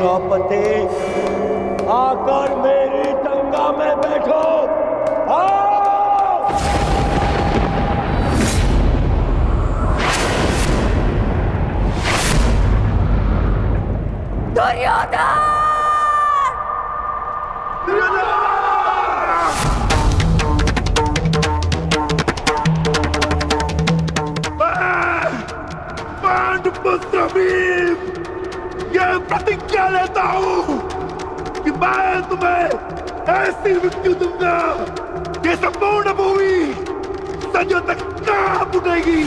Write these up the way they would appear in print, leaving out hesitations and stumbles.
द्रौपदी, आकर मेरी गंगा में बैठो। आओ! दुर्योधन! पांडुपुत्र भीम, यह प्रतिज्ञा लेता हूं कि मैं तुम्हें ऐसी मृत्यु दूंगा कि संपूर्ण भूमि सदियों तक कांप उठेगी।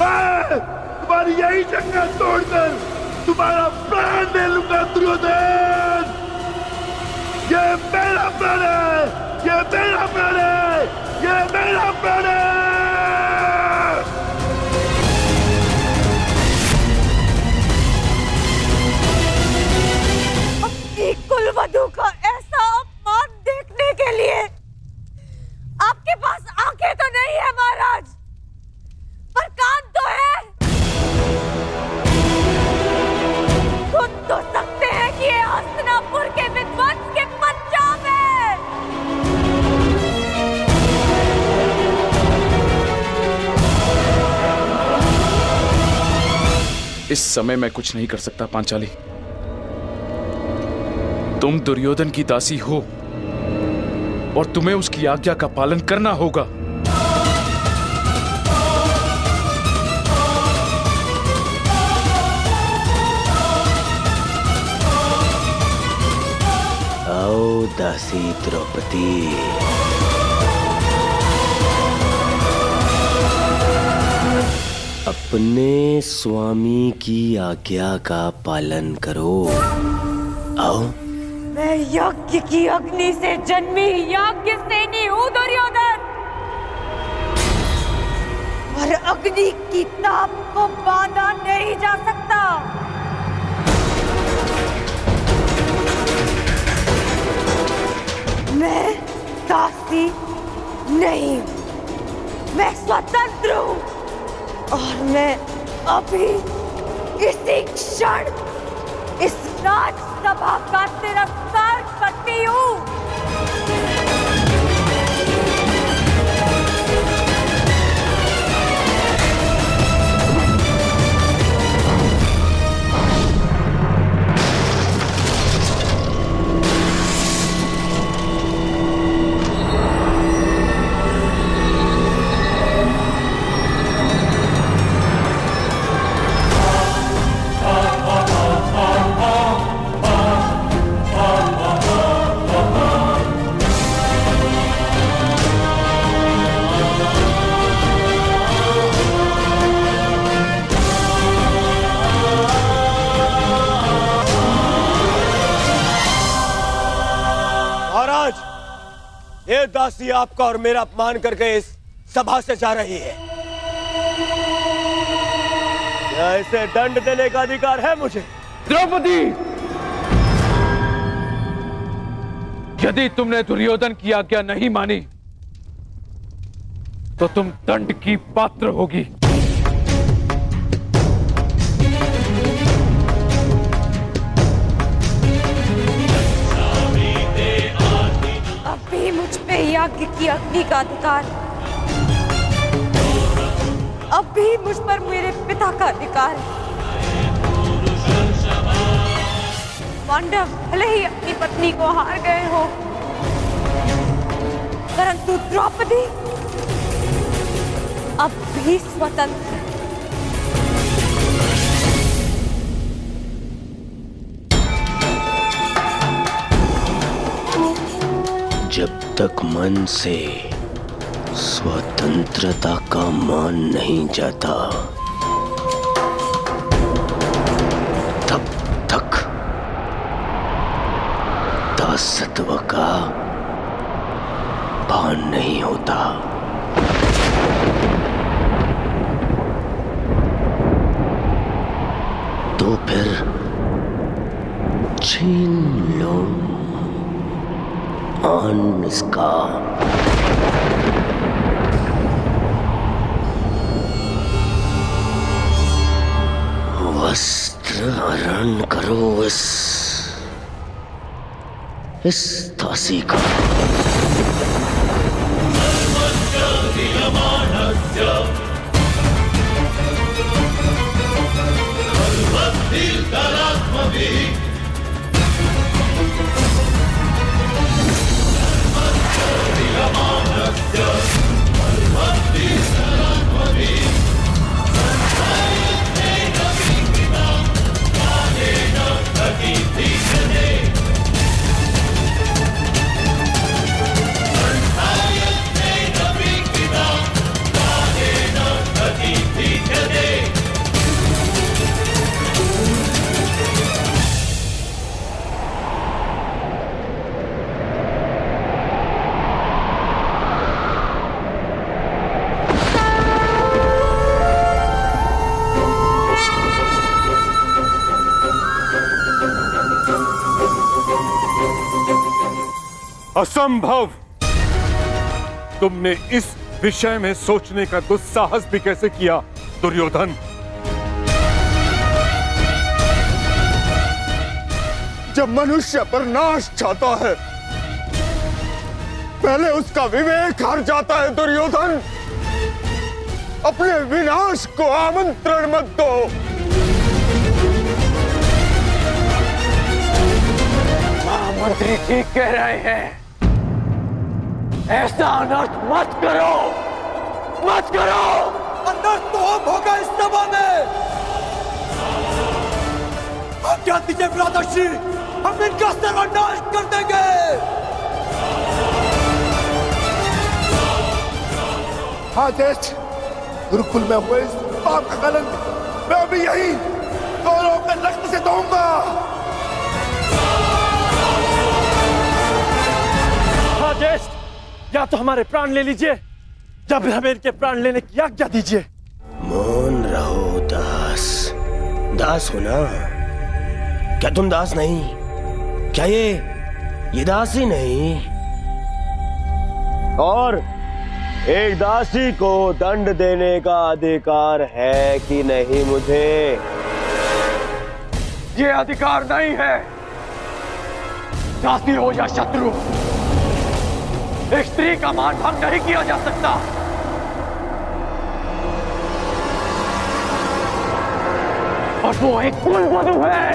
मैं तुम्हारी यही जंगल तोड़कर तुम्हारा प्राण ले लूंगा दुर्योधन। ये मेरा प्राण है, ये मेरा प्राण है, ये मेरा प्राण है। कुलवधू का ऐसा अपमान देखने के लिए आपके पास आंखें तो नहीं है महाराज, पर कान तो है। सुन तो सकते हैं कि ये हस्तिनापुर के विध्वंस के पंजाब है। इस समय मैं कुछ नहीं कर सकता पांचाली। तुम दुर्योधन की दासी हो और तुम्हें उसकी आज्ञा का पालन करना होगा। आओ दासी द्रौपदी, अपने स्वामी की आज्ञा का पालन करो। आओ। मैं यज्ञ की अग्नि से जन्मी यज्ञ सेनी हूं दुर्योधन, और अग्नि की ताप को बांधा नहीं जा सकता। मैं दासी नहीं, मैं स्वतंत्र हूं, और मैं अभी इसी क्षण इस राजसभा का तिरस्कार करती हूं। ये दासी आपका और मेरा अपमान करके इस सभा से जा रही है। क्या इसे दंड देने का अधिकार है मुझे? द्रौपदी, यदि तुमने दुर्योधन की आज्ञा नहीं मानी तो तुम दंड की पात्र होगी। अभी मुझ पे यज्ञ की अग्नि का अधिकार, अभी मुझ पर मेरे पिता का अधिकार है। पांडव भले ही अपनी पत्नी को हार गए हो, परंतु द्रौपदी अब भी स्वतंत्र है। जब तक मन से स्वतंत्रता का मान नहीं जाता, तब तक दासत्व का भान नहीं होता। तो फिर छीन लो आन इसका। वस्त्र हरण करो इस दासी का। असंभव! तुमने इस विषय में सोचने का दुस्साहस भी कैसे किया दुर्योधन? जब मनुष्य पर नाश चाहता है पहले उसका विवेक हार जाता है दुर्योधन। अपने विनाश को आमंत्रण मत दो। महामंत्री ठीक कह रहे हैं, ऐसा अनर्थ मत करो, मत करो। अनर्थ तो अब होगा इस सभा में। आज्ञा दीजिए भ्राताश्री, हम इनका सर्वनाश कर देंगे। हाँ ज्येष्ठ, गुरुकुल में हुए इस पाप का कलंक मैं अभी यही कौरवों के रक्त से धोऊंगा। हाँ ज्येष्ठ, या तो हमारे प्राण ले लीजिए या फिर हमें इनके प्राण लेने की आज्ञा दीजिए। मौन रहो दास। दास हो ना? क्या तुम दास नहीं? क्या ये दासी नहीं? और एक दासी को दंड देने का अधिकार है कि नहीं मुझे? ये अधिकार नहीं है। दासी हो या शत्रु, एक स्त्री का मान भंग नहीं किया जा सकता। और वो एक कुलवधू है।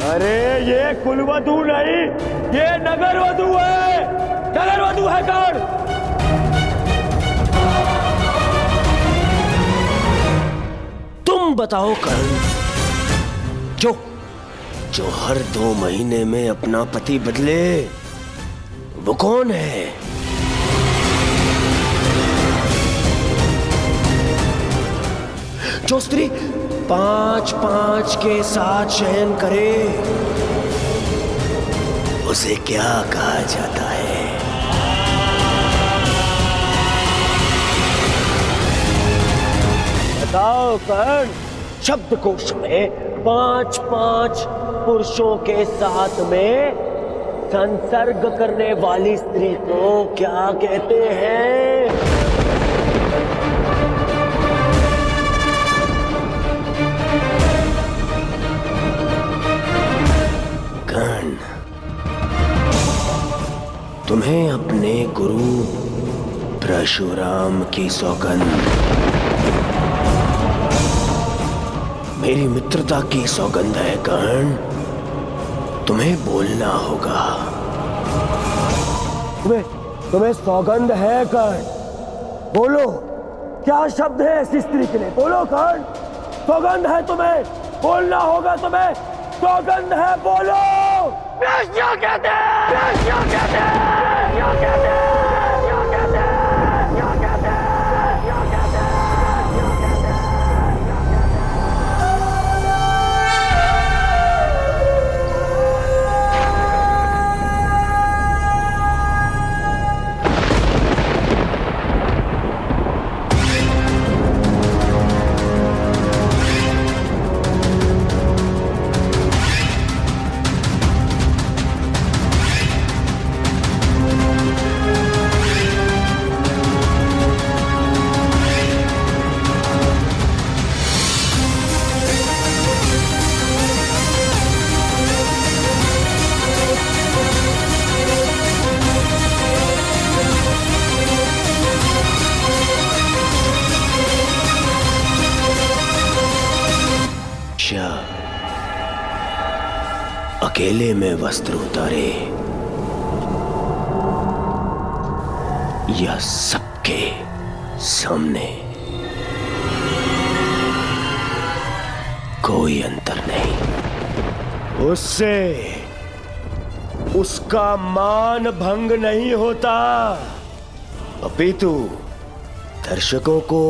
अरे ये कुलवधू नहीं, ये नगरवधू है। नगरवधू है कौन? तुम बताओ कर्ण, जो हर 2 महीने में अपना पति बदले, वो कौन है? जो स्त्री 5-5 के साथ शयन करे, उसे क्या कहा जाता है? बताओ कर्ण। शब्दकोश में 5-5 पुरुषों के साथ में संसर्ग करने वाली स्त्री को क्या कहते हैं? कर्ण, तुम्हें अपने गुरु परशुराम की सौगंध, मेरी मित्रता की सौगंध है कर्ण। तुम्हें बोलना होगा। तुम्हें सौगंध है कर्ण? बोलो, क्या शब्द है ऐसी स्त्री के लिए? बोलो कर्ण, सौगंध है तुम्हें, बोलना होगा तुम्हें। सौगंध है, बोलो। क्या कहते हैं? क्या कहते हैं? क्या कहते हैं? अकेले में वस्त्र उतारे या सबके सामने, कोई अंतर नहीं। उससे उसका मान भंग नहीं होता, अपितु दर्शकों को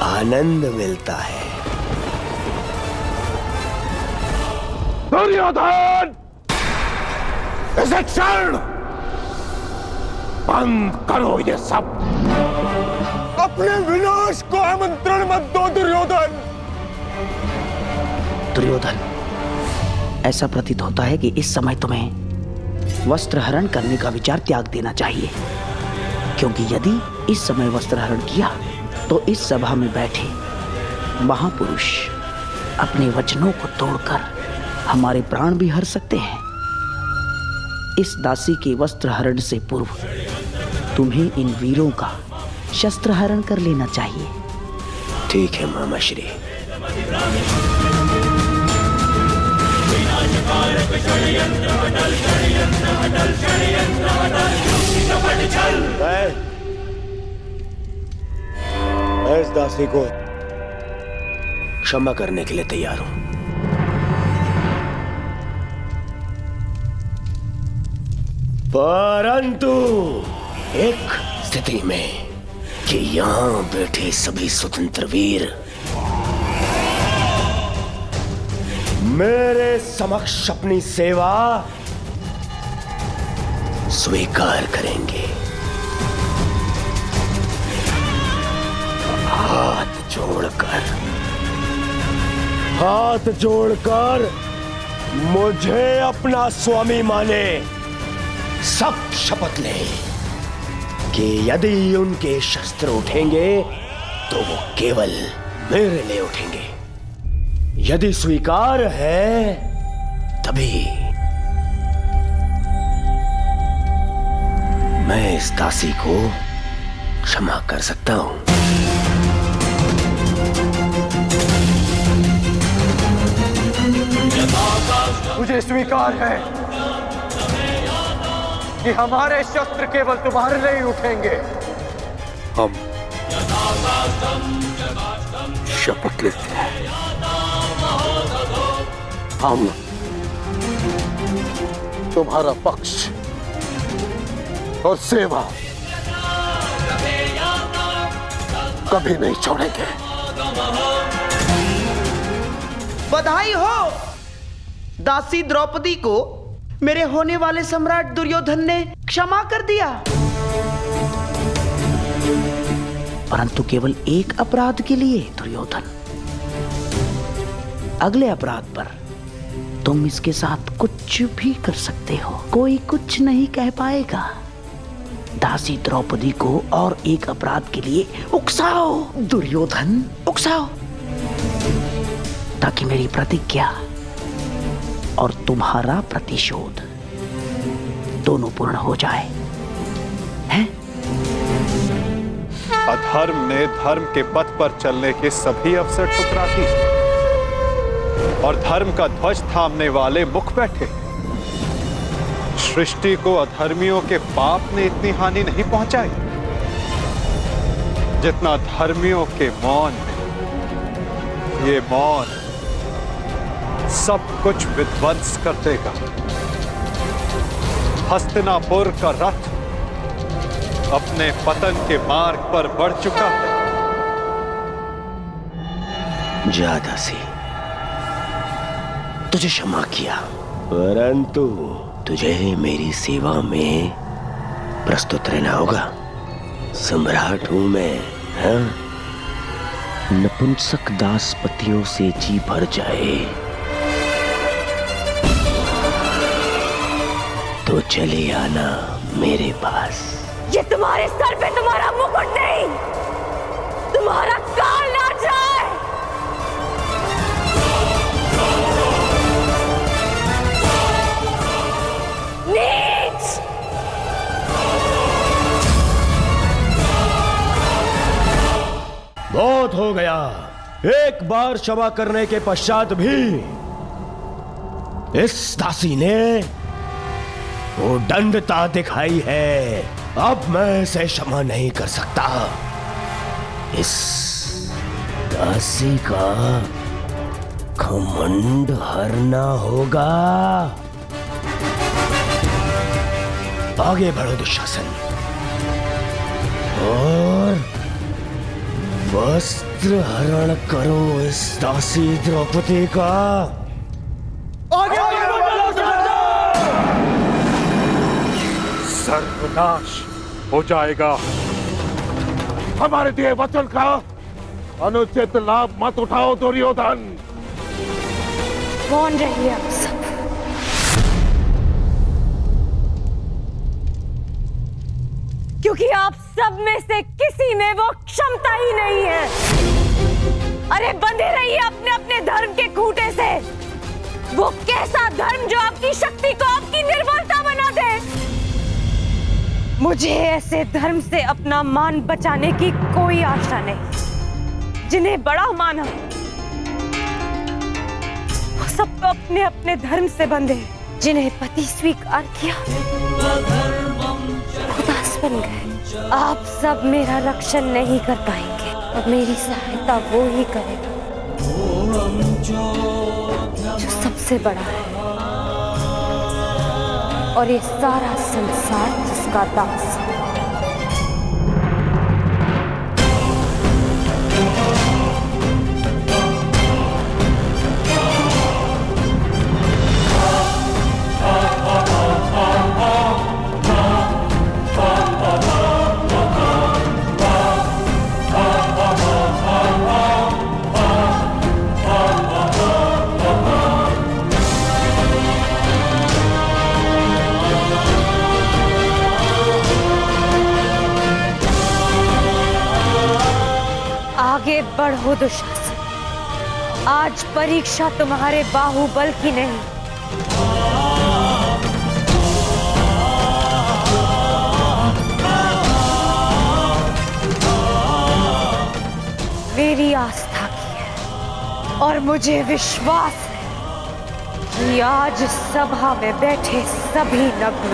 आनंद मिलता है। दुर्योधन, इसे क्षण बंद करो ये सब। अपने विनाश को आमंत्रण मत दो दुर्योधन। दुर्योधन, ऐसा प्रतीत होता है कि इस समय तुम्हें वस्त्र हरण करने का विचार त्याग देना चाहिए, क्योंकि यदि इस समय वस्त्र हरण किया तो इस सभा में बैठे महापुरुष अपने वचनों को तोड़कर हमारे प्राण भी हर सकते हैं। इस दासी के वस्त्र हरण से पूर्व तुम्हें इन वीरों का शस्त्र हरण कर लेना चाहिए। ठीक है मामा श्री। मैं इस दासी को क्षमा करने के लिए तैयार हूं, परंतु एक स्थिति में कि यहां बैठे सभी स्वतंत्र वीर मेरे समक्ष अपनी सेवा स्वीकार करेंगे। हाथ जोड़कर मुझे अपना स्वामी माने, सब शपथ लें कि यदि उनके शस्त्र उठेंगे तो वो केवल मेरे लिए उठेंगे। यदि स्वीकार है तभी मैं इस दासी को क्षमा कर सकता हूं। मुझे स्वीकार है कि हमारे शस्त्र केवल तुम्हारे लिए ही उठेंगे। हम शपथ लेते हैं, हम तुम्हारा पक्ष और सेवा कभी नहीं छोड़ेंगे। बधाई हो! दासी द्रौपदी को मेरे होने वाले सम्राट दुर्योधन ने क्षमा कर दिया, परंतु केवल एक अपराध के लिए। दुर्योधन, अगले अपराध पर तुम इसके साथ कुछ भी कर सकते हो, कोई कुछ नहीं कह पाएगा। दासी द्रौपदी को और एक अपराध के लिए उकसाओ दुर्योधन, उकसाओ, ताकि मेरी प्रतिज्ञा और तुम्हारा प्रतिशोध दोनों पूर्ण हो जाए। हैं? अधर्म ने धर्म के पथ पर चलने के सभी अवसर ठुकरा दिए और धर्म का ध्वज थामने वाले मुख बैठे। सृष्टि को अधर्मियों के पाप ने इतनी हानि नहीं पहुंचाई जितना धर्मियों के मौन ने। ये मौन सब कुछ विध्वंस कर देगा। हस्तिनापुर का रथ अपने पतन के मार्ग पर बढ़ चुका है। जा दासी, तुझे क्षमा किया, परंतु तुझे मेरी सेवा में प्रस्तुत रहना होगा। सम्राट हूं मैं, हाँ? नपुंसक दासपतियों से जी भर जाए तो चले आना मेरे पास। ये तुम्हारे सर पे तुम्हारा मुकुट नहीं, तुम्हारा काल नाच रहा है। नीच! बहुत हो गया, एक बार क्षमा करने के पश्चात भी इस दासी ने वो दंडता दिखाई है। अब मैं इसे क्षमा नहीं कर सकता। इस दासी का घमंड हरना होगा। आगे बढ़ो दुशासन और वस्त्र हरण करो इस दासी द्रौपदी का। सर्वनाश हो जाएगा। हमारे दिए वचन का अनुचित लाभ मत उठाओ दुर्योधन। कौन रहिए आप सब? क्योंकि आप सब में से किसी में वो क्षमता ही नहीं है। अरे बंधे रहिए अपने अपने धर्म के खूंटे से। वो कैसा धर्म जो आपकी शक्ति को आपकी निर्बलता बना दे। मुझे ऐसे धर्म से अपना मान बचाने की कोई आशा नहीं। जिन्हें बड़ा माना वो सब तो अपने अपने धर्म से बंधे। जिन्हें पति स्वीकार किया उदास बन गए। आप सब मेरा रक्षण नहीं कर पाएंगे और मेरी सहायता वो ही करेगा जो सबसे बड़ा है और ये सारा संसार जिसका दास है। आगे बढ़ो दुशासन। आज परीक्षा तुम्हारे बाहुबल की नहीं, मेरी आस्था की है। और मुझे विश्वास है कि आज सभा में बैठे सभी नग्न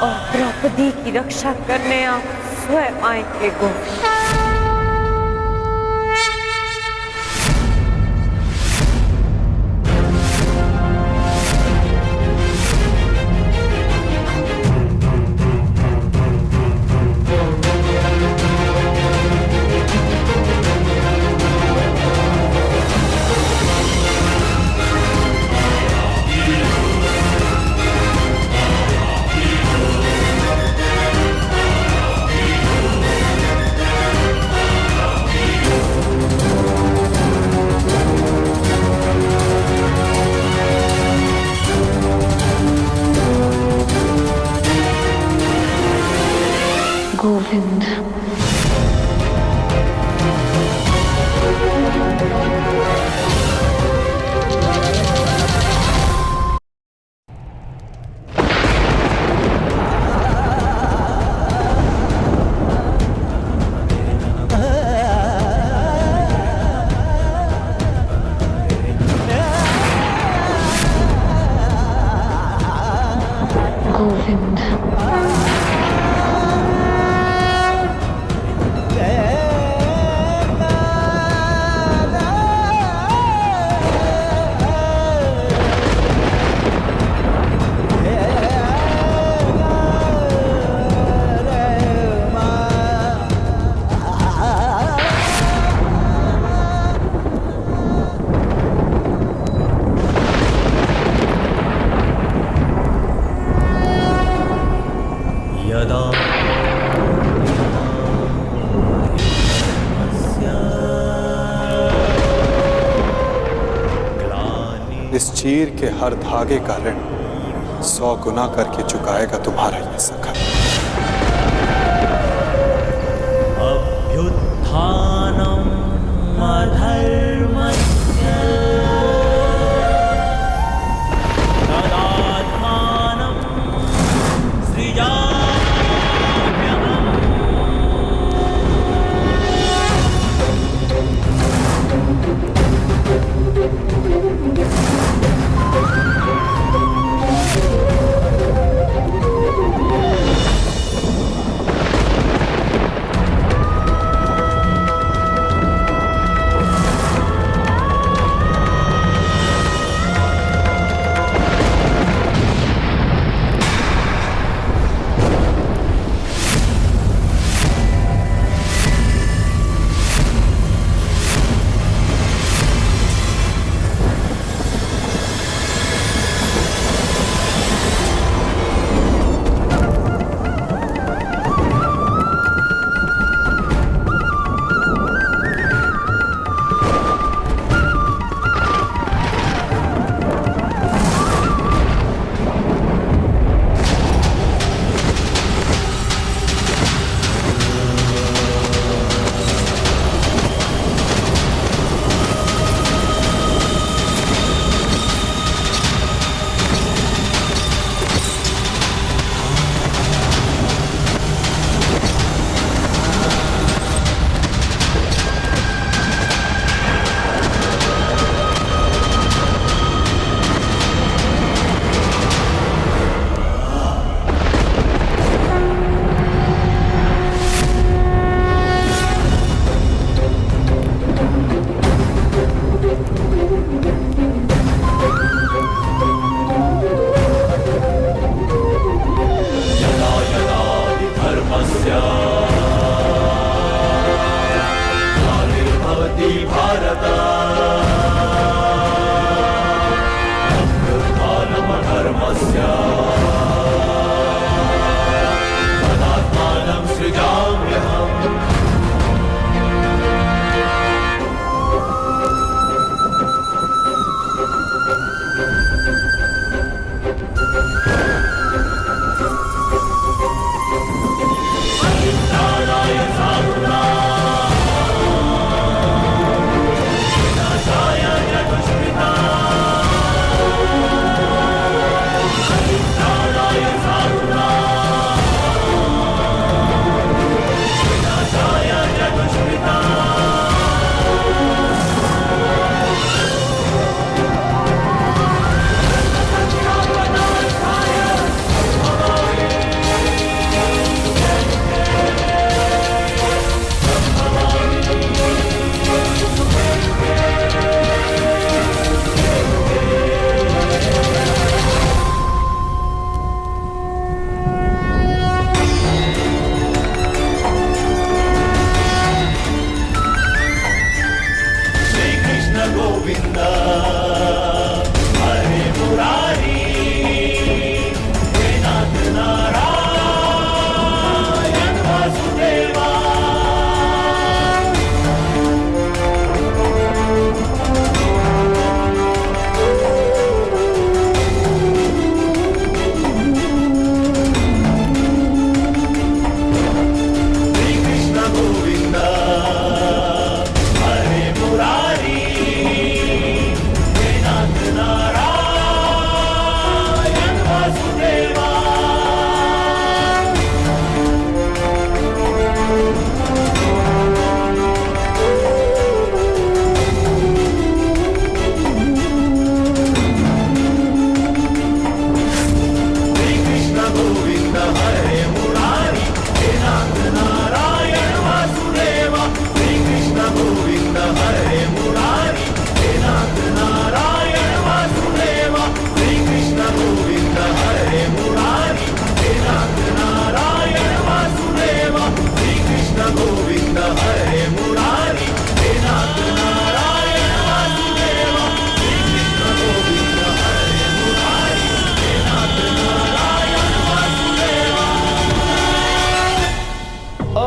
और द्रौपदी की रक्षा करने आप स्वयं आएंगे गोविंद। गोविंद गोविंद इस चीर के हर धागे का ऋण 100 गुना करके चुकाएगा तुम्हारा ये सखा। अभ्युत्थानम् अधर्मस्य तदात्मानं सृजा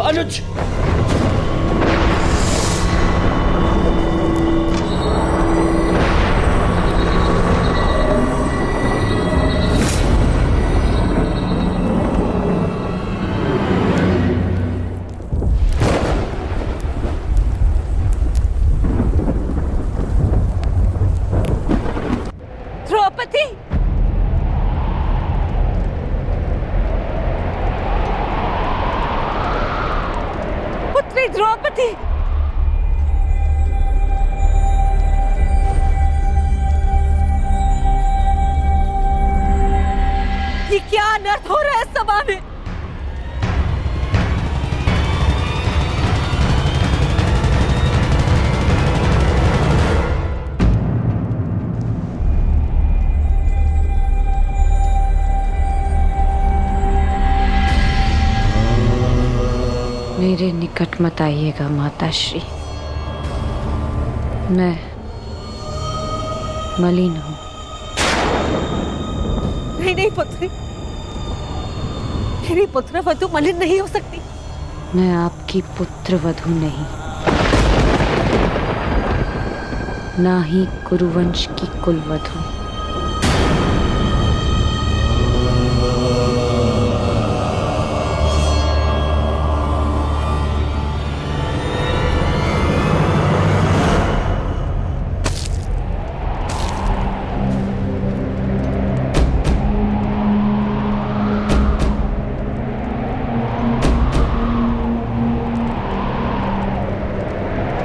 अनुज, द्रौपदी, पुत्री द्रौपदी, ये क्या अनर्थ हो रहा है सभा में? मेरे निकट मत आइएगा माताश्री, मैं मलिन हूँ। नहीं नहीं पुत्री, मेरी पुत्र वधु मलिन नहीं हो सकती। मैं आपकी पुत्र वधु नहीं, ना ही कुरुवंश की कुलवधु।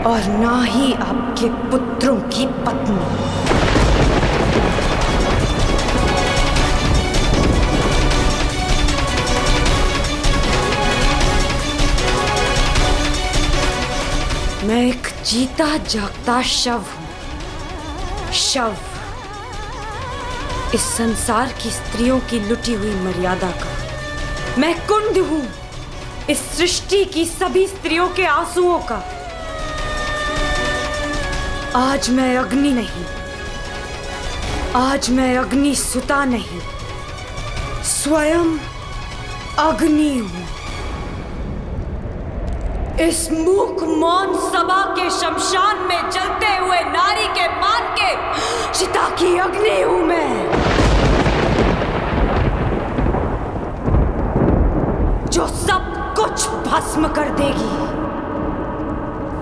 और ना ही आपके पुत्रों की पत्नी। मैं एक जीता जागता शव हूं, शव। इस संसार की स्त्रियों की लुटी हुई मर्यादा का मैं कुंड हूं, इस सृष्टि की सभी स्त्रियों के आंसुओं का। आज मैं अग्नि नहीं, आज मैं अग्नि सुता नहीं, स्वयं अग्नि हूं। इस मूक मौन सभा के शमशान में जलते हुए नारी के मान के चिता की अग्नि हूं मैं, जो सब कुछ भस्म कर देगी,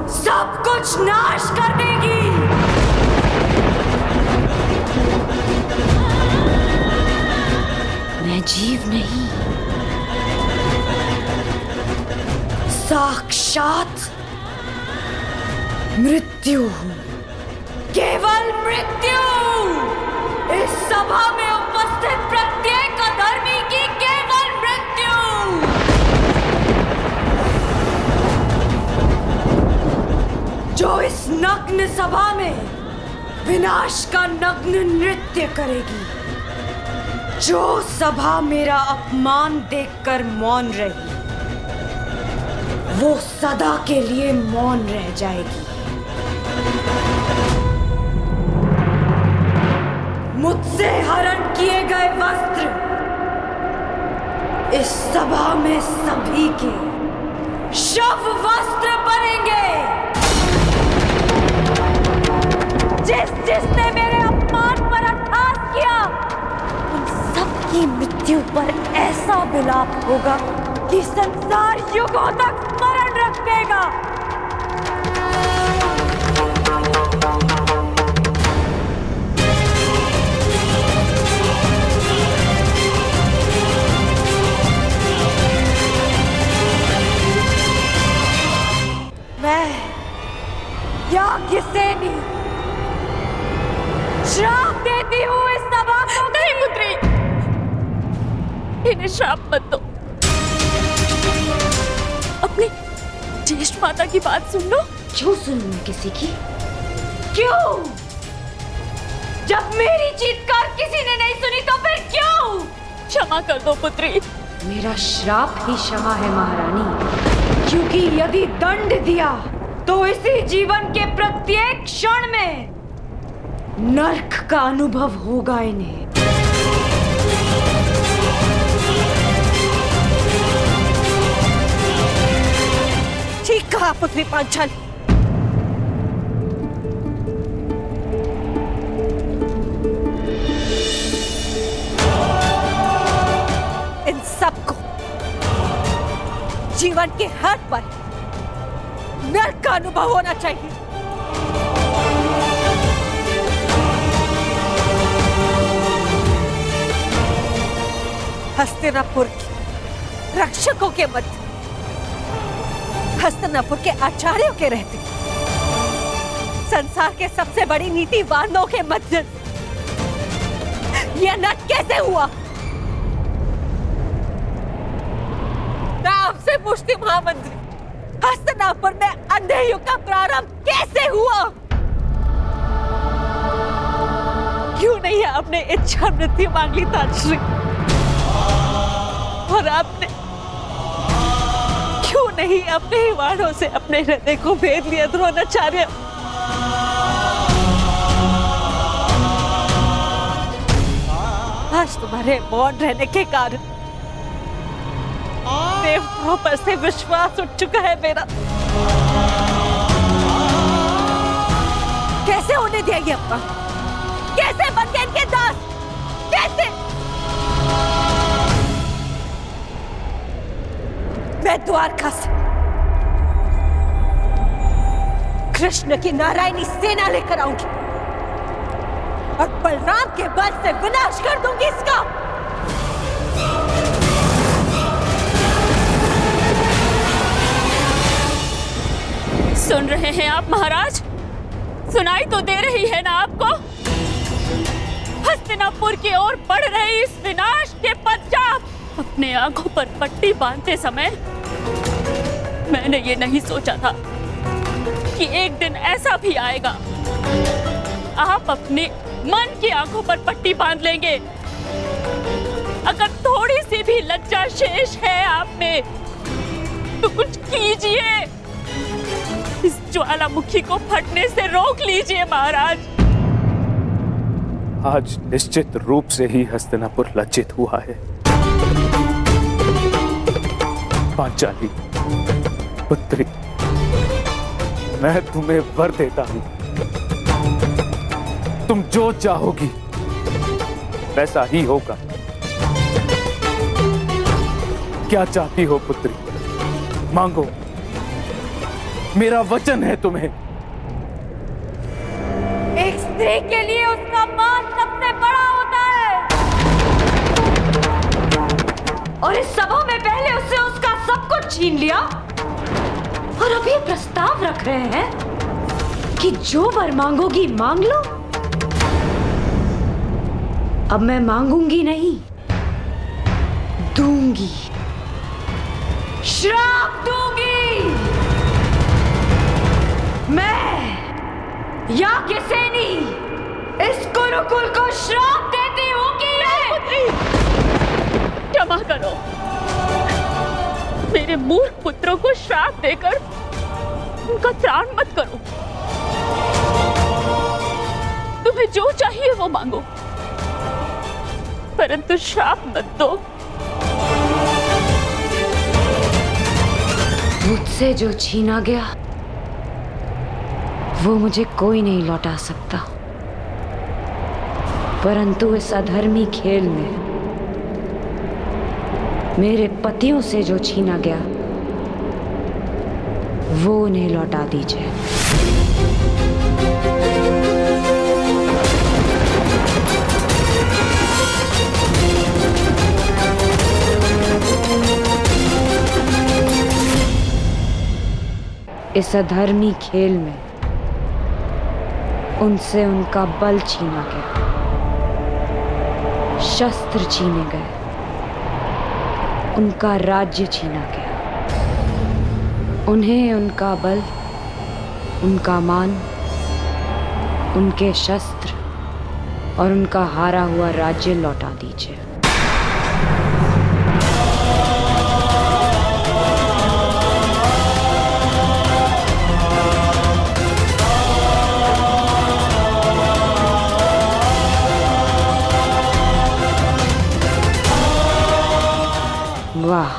सब कुछ नाश कर देगी। मैं जीव नहीं, साक्षात मृत्यु हूं, केवल मृत्यु। इस सभा में उपस्थित प्रत्येक अधर्मी की केवल मृत्यु। जो इस नग्न सभा में विनाश का नग्न नृत्य करेगी, जो सभा मेरा अपमान देखकर मौन रही, वो सदा के लिए मौन रह जाएगी। मुझसे हरण किए गए वस्त्र इस सभा में सभी के शव वस्त्र बनेंगे। जिसने मेरे अपमान पर अट्टहास किया, उन सबकी मृत्यु पर ऐसा विलाप होगा कि संसार युगों तक स्मरण रखेगा। मैं याज्ञ सेनी श्राप देती हूँ इस सभा को। नहीं पुत्री, इन्हें श्राप मत दो। अपनी ज्येष्ठ माता की बात सुन लो। क्यों सुनूं मैं किसी की? क्यों? जब मेरी चीत्कार किसी ने नहीं सुनी तो फिर क्यों? क्षमा कर दो पुत्री। मेरा श्राप ही क्षमा है महारानी, क्योंकि यदि दंड दिया तो इसी जीवन के प्रत्येक क्षण में नर्क का अनुभव होगा इन्हें। ठीक कहा पुत्री पांचाली। इन सबको जीवन के हर पल नर्क का अनुभव होना चाहिए। हस्तिनापुर के रक्षकों के मध्य, हस्तिनापुर के आचार्यों के रहते, संसार के सबसे बड़ी नीतिवानों के मध्य यह नर्क कैसे हुआ? मैं आपसे पूछती महामंत्री, हस्तिनापुर में अंधे युग का प्रारंभ कैसे हुआ? क्यों नहीं आपने इच्छा मृत्यु मांग ली ताजश्री? और आपने क्यों नहीं अपने ही वाणों से अपने हृदय को भेद लिया द्रोणाचार्य? आज तुम्हारे मौन रहने के कारण देवताओं पर से विश्वास उठ चुका है मेरा। कैसे होने दिया ये अपना? कैसे बन गए इनके दास? कैसे? मैं द्वारका से कृष्ण की नारायणी सेना लेकर आऊंगी और बलराम के बल से विनाश कर दूंगी इसका। सुन रहे हैं आप महाराज? सुनाई तो दे रही है ना आपको? हस्तिनापुर की ओर बढ़ रहे इस विनाश के पश्चात अपने आंखों पर पट्टी बांधते समय मैंने ये नहीं सोचा था कि एक दिन ऐसा भी आएगा, आप अपने मन की आंखों पर पट्टी बांध लेंगे। अगर थोड़ी सी भी लज्जा शेष है आप में तो कुछ कीजिए। इस ज्वालामुखी को फटने से रोक लीजिए महाराज। आज निश्चित रूप से ही हस्तिनापुर लज्जित हुआ है। पांचाली पुत्री, मैं तुम्हें वर देता हूं, तुम जो चाहोगी वैसा ही होगा। क्या चाहती हो पुत्री, मांगो, मेरा वचन है तुम्हें। एक स्त्री के लिए उसका मान सबसे बड़ा होता है, और इस सभा में पहले उससे उसका सब कुछ छीन लिया, और अब ये प्रस्ताव रख रहे हैं कि जो वर मांगोगी मांग लो। अब मैं मांगूंगी नहीं, दूंगी, श्राप दूंगी। मैं याज्ञसेनी इस गुरुकुल को श्राप देती हूँ कि क्षमा करो, मेरे मूर्ख पुत्रों को श्राप देकर उनका त्राण मत करो। तुम्हें जो चाहिए वो मांगो, परंतु श्राप मत दो। मुझसे जो छीना गया वो मुझे कोई नहीं लौटा सकता, परंतु इस अधर्मी खेल में मेरे पतियों से जो छीना गया वो उन्हें लौटा दीजिए। इस अधर्मी खेल में उनसे उनका बल छीना गया, शस्त्र छीने गए, उनका राज्य छीना गया। उन्हें उनका बल, उनका मान, उनके शस्त्र और उनका हारा हुआ राज्य लौटा दीजिए। वाह,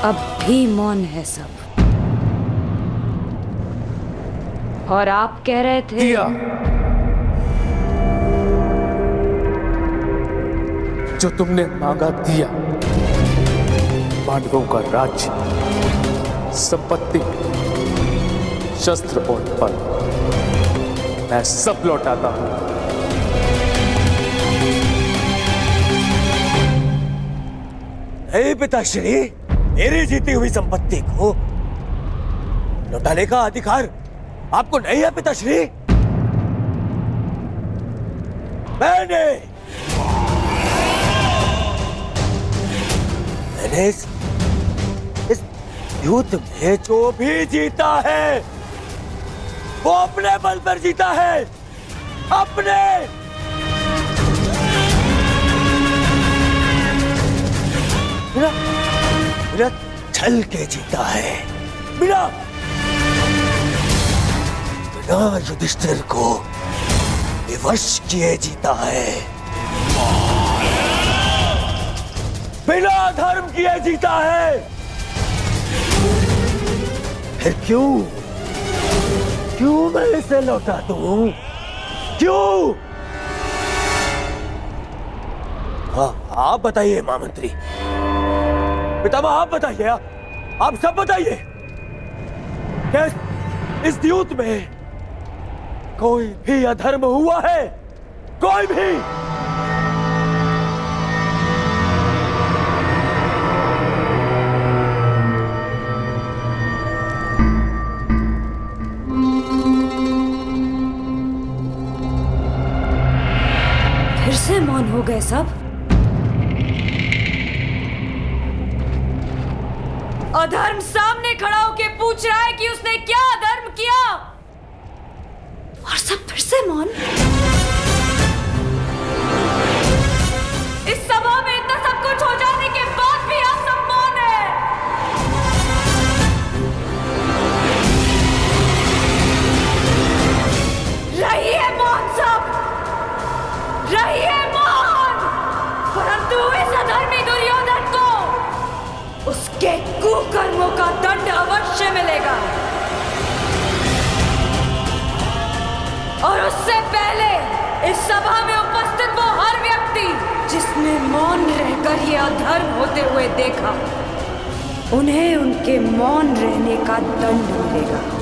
अब भी मौन है सब। और आप कह रहे थे दिया, जो तुमने मांगा दिया। पांडवों का राज्य, संपत्ति, शस्त्र और बल मैं सब लौटाता हूं। हे पिताश्री, मेरी जीती हुई संपत्ति को लौटाने का अधिकार आपको नहीं है पिताश्री। मैंने इस युद्ध में जो भी जीता है वो अपने बल पर जीता है, अपने। बिना छल के जीता है, बिना युधिष्ठिर को विवश किए जीता है, बिना धर्म किए जीता है। फिर क्यों मैं इसे लौटा दूं? क्यों? हाँ, आप बताइए महामंत्री, पितामह आप बताइए, आप सब बताइए, क्या इस युद्ध में कोई भी अधर्म हुआ है? कोई भी? फिर से मौन हो गए सब। अधर्म सामने खड़ा होके पूछ रहा है कि उसने क्या अधर्म किया, और सब फिर से मौन। इस सभा में इतना सब कुछ हो जाने के बाद भी आप सब मौन है। उससे पहले इस सभा में उपस्थित वो हर व्यक्ति जिसने मौन रहकर ये अधर्म होते हुए देखा, उन्हें उनके मौन रहने का दंड मिलेगा।